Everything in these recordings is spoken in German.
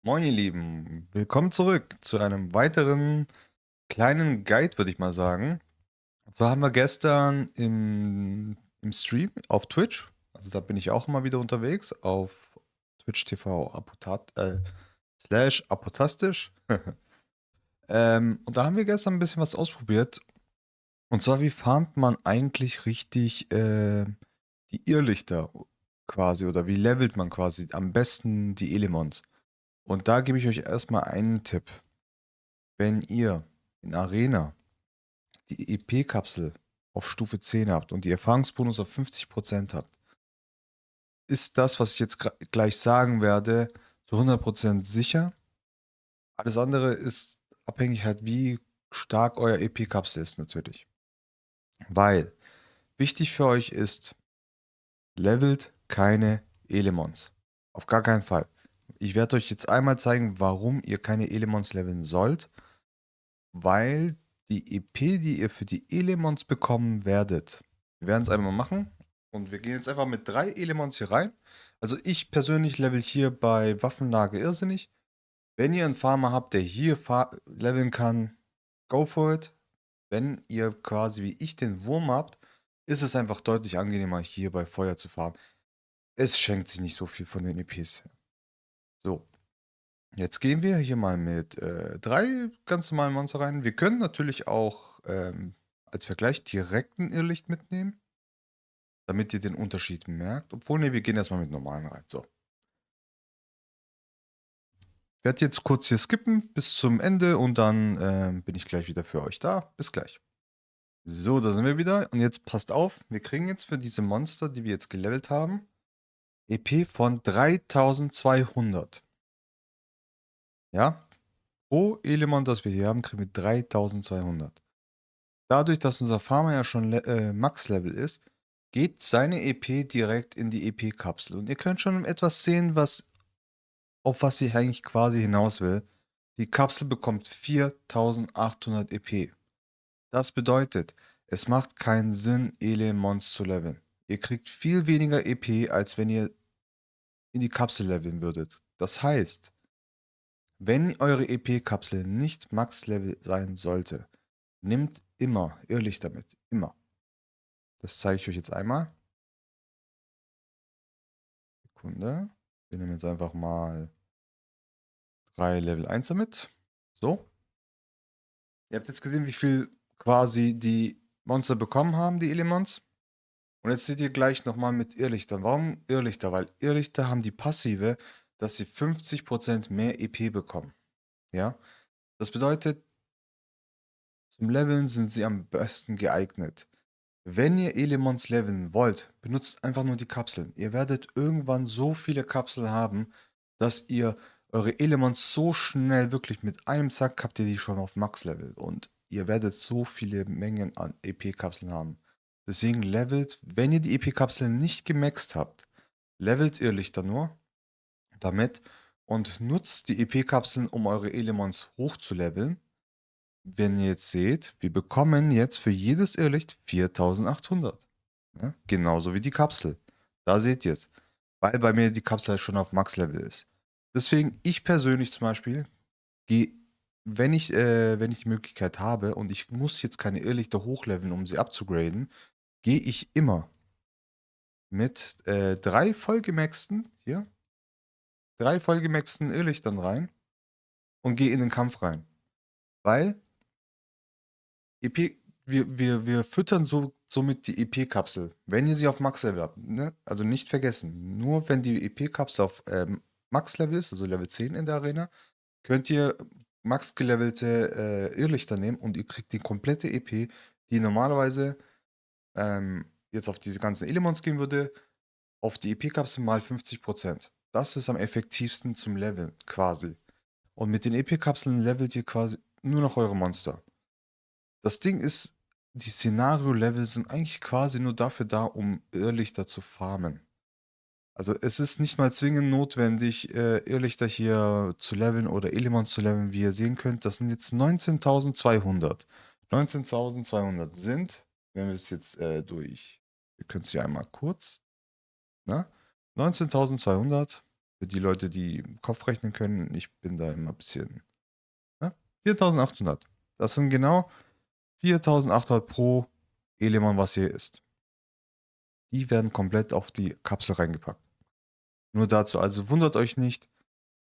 Moin ihr Lieben, willkommen zurück zu einem weiteren kleinen Guide, würde ich mal sagen. Und zwar haben wir gestern im Stream auf Twitch, also da bin ich auch immer wieder unterwegs, auf Twitch TV slash apotastisch. Und da haben wir gestern ein bisschen was ausprobiert. Und zwar, wie farmt man eigentlich richtig die Irrlichter quasi oder wie levelt man quasi am besten die Elements. Und da gebe ich euch erstmal einen Tipp. Wenn ihr in Arena die EP-Kapsel auf Stufe 10 habt und die Erfahrungsbonus auf 50% habt, ist das, was ich jetzt gleich sagen werde, zu 100% sicher. Alles andere ist abhängig halt, wie stark euer EP-Kapsel ist natürlich. Weil wichtig für euch ist, levelt keine Elements. Auf gar keinen Fall. Ich werde euch jetzt einmal zeigen, warum ihr keine Elements leveln sollt. Weil die EP, die ihr für die Elements bekommen werdet, wir werden es einmal machen und wir gehen jetzt einfach mit 3 Elements hier rein. Also ich persönlich level hier bei Waffenlage irrsinnig. Wenn ihr einen Farmer habt, der hier leveln kann, go for it. Wenn ihr quasi wie ich den Wurm habt, ist es einfach deutlich angenehmer, hier bei Feuer zu farmen. Es schenkt sich nicht so viel von den EPs. So, jetzt gehen wir hier mal mit 3 ganz normalen Monster rein. Wir können natürlich auch als Vergleich direkt ein Irrlicht mitnehmen, damit ihr den Unterschied merkt. Obwohl, ne, wir gehen erstmal mit normalen rein. So. Ich werde jetzt kurz hier skippen bis zum Ende und dann bin ich gleich wieder für euch da. Bis gleich. So, da sind wir wieder. Und jetzt passt auf, wir kriegen jetzt für diese Monster, die wir jetzt gelevelt haben, EP von 3200. Ja? Pro Element, das wir hier haben, kriegen wir 3200. Dadurch, dass unser Farmer ja schon Max-Level ist, geht seine EP direkt in die EP-Kapsel. Und ihr könnt schon etwas sehen, auf was sie eigentlich quasi hinaus will. Die Kapsel bekommt 4800 EP. Das bedeutet, es macht keinen Sinn, Elemons zu leveln. Ihr kriegt viel weniger EP, als wenn ihr in die Kapsel leveln würdet. Das heißt, wenn eure EP-Kapsel nicht Max-Level sein sollte, nimmt immer Irrlichter mit. Immer. Das zeige ich euch jetzt einmal. Sekunde. Wir nehmen jetzt einfach mal 3 Level 1 mit. So. Ihr habt jetzt gesehen, wie viel quasi die Monster bekommen haben, die Elements. Und jetzt seht ihr gleich nochmal mit Irrlichtern. Warum Irrlichter? Weil Irrlichter haben die Passive, dass sie 50% mehr EP bekommen. Ja. Das bedeutet, zum Leveln sind sie am besten geeignet. Wenn ihr Elements leveln wollt, benutzt einfach nur die Kapseln. Ihr werdet irgendwann so viele Kapseln haben, dass ihr eure Elements so schnell wirklich mit einem Zack habt ihr die schon auf Max-Level und ihr werdet so viele Mengen an EP-Kapseln haben. Deswegen levelt, wenn ihr die EP-Kapseln nicht gemaxt habt, levelt ihr Lichter nur damit und nutzt die EP-Kapseln, um eure Elements hochzuleveln. Wenn ihr jetzt seht, wir bekommen jetzt für jedes Irrlicht 4800. Ne? Genauso wie die Kapsel. Da seht ihr es. Weil bei mir die Kapsel halt schon auf Max-Level ist. Deswegen, ich persönlich zum Beispiel, gehe, wenn ich die Möglichkeit habe und ich muss jetzt keine Irrlichter hochleveln, um sie abzugraden, gehe ich immer mit 3 vollgemaxten, hier, 3 vollgemaxten Irrlichtern rein und gehe in den Kampf rein. Weil EP, wir füttern somit die EP-Kapsel, wenn ihr sie auf Max-Level habt. Ne? Also nicht vergessen, nur wenn die EP-Kapsel auf Max-Level ist, also Level 10 in der Arena, könnt ihr max-gelevelte Irrlichter nehmen und ihr kriegt die komplette EP, die normalerweise jetzt auf diese ganzen Elements gehen würde, auf die EP-Kapsel mal 50%. Das ist am effektivsten zum Leveln, quasi. Und mit den EP-Kapseln levelt ihr quasi nur noch eure Monster. Das Ding ist, die Szenario-Level sind eigentlich quasi nur dafür da, um Irrlichter zu farmen. Also es ist nicht mal zwingend notwendig, Irrlichter hier zu leveln oder Elements zu leveln, wie ihr sehen könnt. Das sind jetzt 19.200. 19.200 sind, wenn wir es jetzt wir können es hier einmal kurz, ne? 19.200. Für die Leute, die im Kopf rechnen können, ich bin da immer ein bisschen, ne? 4.800. Das sind genau 4.800 pro Element, was hier ist. Die werden komplett auf die Kapsel reingepackt. Nur dazu, also wundert euch nicht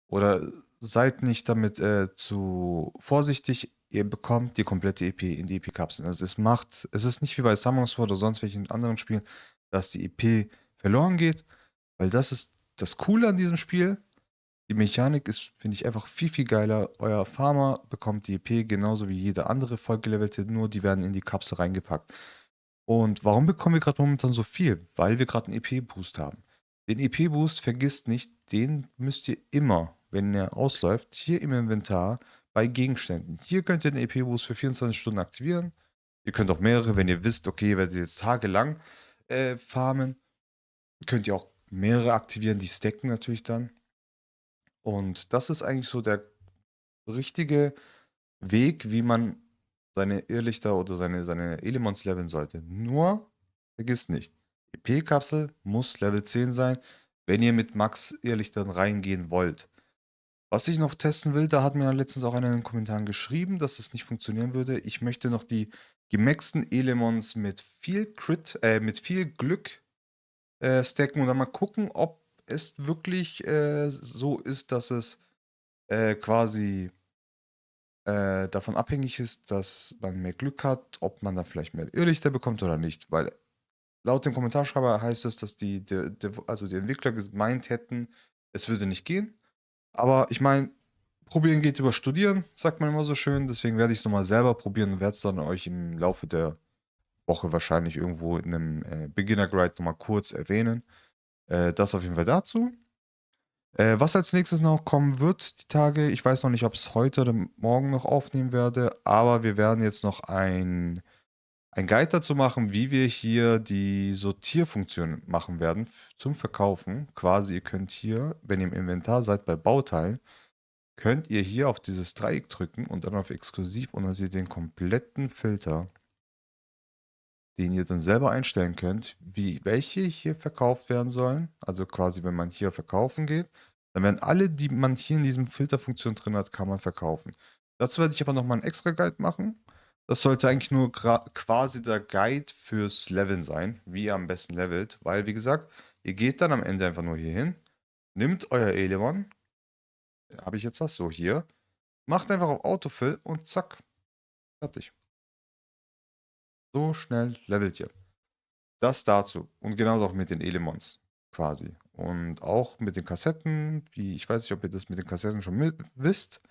oder seid nicht damit zu vorsichtig. Ihr bekommt die komplette EP in die EP-Kapsel. Also es ist nicht wie bei Summoning Sword oder sonst welchen anderen Spielen, dass die EP verloren geht, weil das ist das Coole an diesem Spiel. Die Mechanik ist, finde ich, einfach viel, viel geiler. Euer Farmer bekommt die EP genauso wie jeder andere vollgelevelte, nur die werden in die Kapsel reingepackt. Und warum bekommen wir gerade momentan so viel? Weil wir gerade einen EP-Boost haben. Den EP-Boost vergisst nicht, den müsst ihr immer, wenn er ausläuft, hier im Inventar bei Gegenständen. Hier könnt ihr den EP-Boost für 24 Stunden aktivieren. Ihr könnt auch mehrere, wenn ihr wisst, okay, ihr werdet jetzt tagelang farmen, könnt ihr auch mehrere aktivieren, die stacken natürlich dann. Und das ist eigentlich so der richtige Weg, wie man seine Irrlichter oder seine Elements leveln sollte. Nur, vergiss nicht, EP-Kapsel muss Level 10 sein, wenn ihr mit Max-Irrlichtern reingehen wollt. Was ich noch testen will, da hat mir letztens auch einer in den Kommentaren geschrieben, dass es nicht funktionieren würde. Ich möchte noch die gemaxten Elements mit viel Glück stacken und dann mal gucken, ob es wirklich so ist, dass es quasi davon abhängig ist, dass man mehr Glück hat, ob man dann vielleicht mehr Irrlichter bekommt oder nicht. Weil laut dem Kommentarschreiber heißt es, dass also die Entwickler gemeint hätten, es würde nicht gehen. Aber ich meine, probieren geht über studieren, sagt man immer so schön. Deswegen werde ich es nochmal selber probieren und werde es dann euch im Laufe der Woche wahrscheinlich irgendwo in einem Beginner Guide nochmal kurz erwähnen. Das auf jeden Fall dazu. Was als nächstes noch kommen wird, die Tage, ich weiß noch nicht, ob es heute oder morgen noch aufnehmen werde, aber wir werden jetzt noch ein Guide dazu machen, wie wir hier die Sortierfunktion machen werden zum Verkaufen. Quasi, ihr könnt hier, wenn ihr im Inventar seid bei Bauteilen, könnt ihr hier auf dieses Dreieck drücken und dann auf Exklusiv und dann seht ihr den kompletten Filter, den ihr dann selber einstellen könnt, welche hier verkauft werden sollen. Also quasi, wenn man hier verkaufen geht, dann werden alle, die man hier in diesem Filterfunktion drin hat, kann man verkaufen. Dazu werde ich aber nochmal einen extra Guide machen. Das sollte eigentlich nur quasi der Guide fürs Leveln sein, wie ihr am besten levelt. Weil, wie gesagt, ihr geht dann am Ende einfach nur hier hin, nimmt euer Element, habe ich jetzt was so hier, macht einfach auf Autofill und zack, fertig. So schnell levelt ihr. Das dazu. Und genauso auch mit den Elements quasi. Und auch mit den Kassetten, wie ich weiß nicht, ob ihr das mit den Kassetten schon wisst.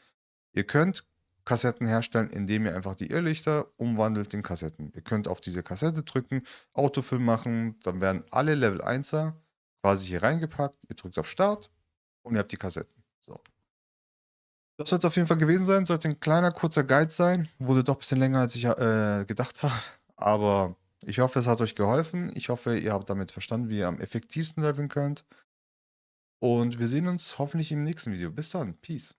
Ihr könnt Kassetten herstellen, indem ihr einfach die Irrlichter umwandelt in Kassetten. Ihr könnt auf diese Kassette drücken, Autofill machen, dann werden alle Level 1er quasi hier reingepackt. Ihr drückt auf Start und ihr habt die Kassetten. So. Das soll es auf jeden Fall gewesen sein. Sollte ein kleiner, kurzer Guide sein. Wurde doch ein bisschen länger, als ich gedacht habe. Aber ich hoffe, es hat euch geholfen. Ich hoffe, ihr habt damit verstanden, wie ihr am effektivsten leveln könnt. Und wir sehen uns hoffentlich im nächsten Video. Bis dann. Peace.